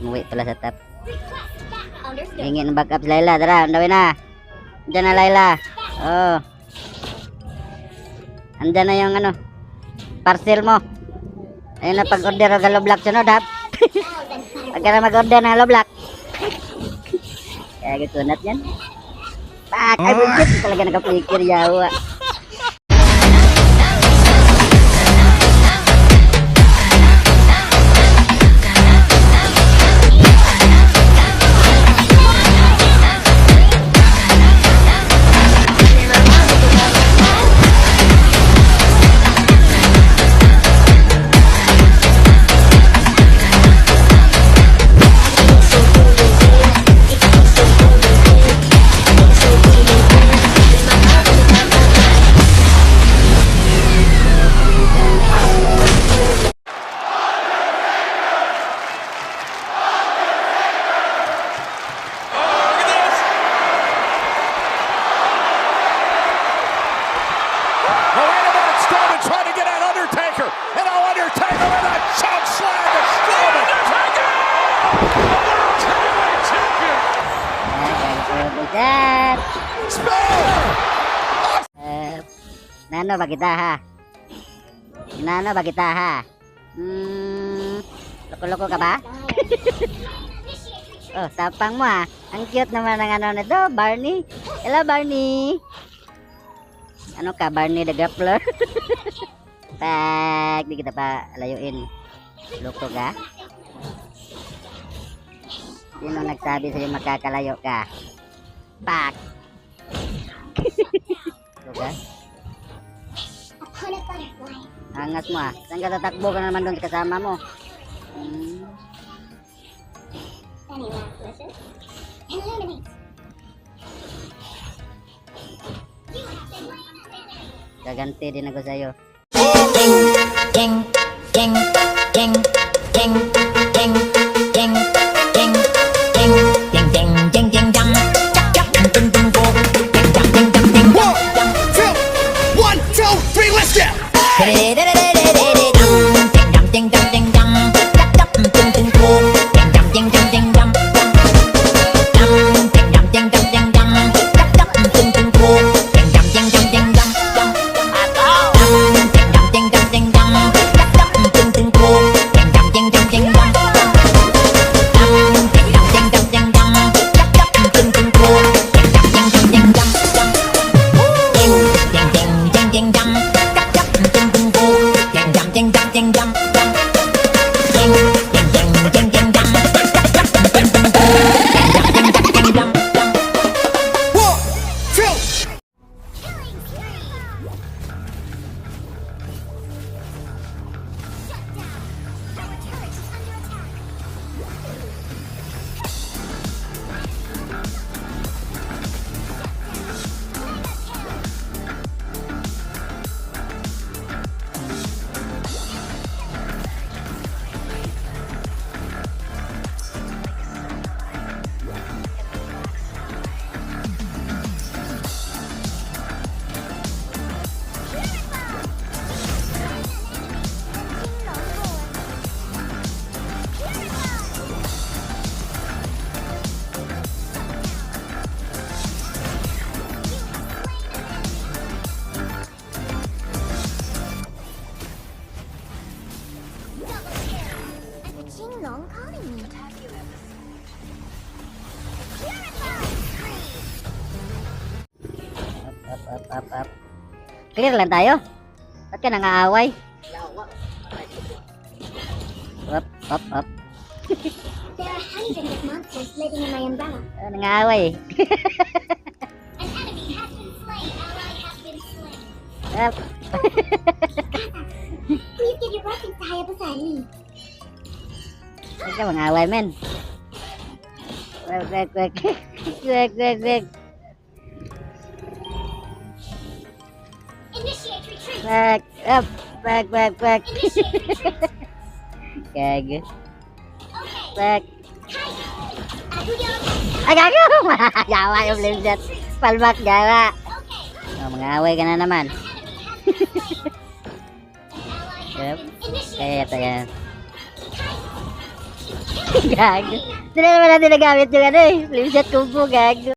Umuwi pala sa top. Hingi ng backup si Layla. Tara, andawin na. Andyan na Layla. Oh. Andyan na yung ano, parcel mo. Ayun na pag-order ng Hello Black sunod ha. Pag ka na mag-order ng Hello Black. Kaya gutunat yan. Pak! Ay bullshit! Talaga nakaplikir yawa. Nano ba kita ha? Nano ba kita ha? Loko-loko ka ba? Oh, tapang mo ha. Ang cute naman ng ano nito, Barney. Hello Barney. Ano ka, Barney the Grappler? Pak, di kita pa layuin. Loko ka? Sino nagsabi sa'yo makakalayo ka? Pak! Loko ka? Angas mo ah. Saan ka tatakbo ka naman doon sa kasama mo? Gaganti din ako sa'yo. King, king, king, king, king, king, king, king, king, king, king, king, jam, jam, jam, jam, go, jam, jam, jam, jam, jam, jam. 1, 2, 3, let's go! Up. Clear lang tayo. Ba't ka nangaaway? Up. There are hundreds of monsters living in my umbrella. Nangaaway. An enemy has been slain. Ally has been slain. Up. Please give your blessings to Hayabusa and me. Ba't ka mangaaway, men? Quick. Initiate retreat. Back. Kag. Okay. Back. Aguyo. Ay, gago! Yawa yung Blizzard. Palmak, gawa. Okay. Oh, mga-away ka na naman. An ally has been initiated. Kaya ito yan. Gag. Hindi na naman natin nagamit yung ano eh. Flip shot combo, gag.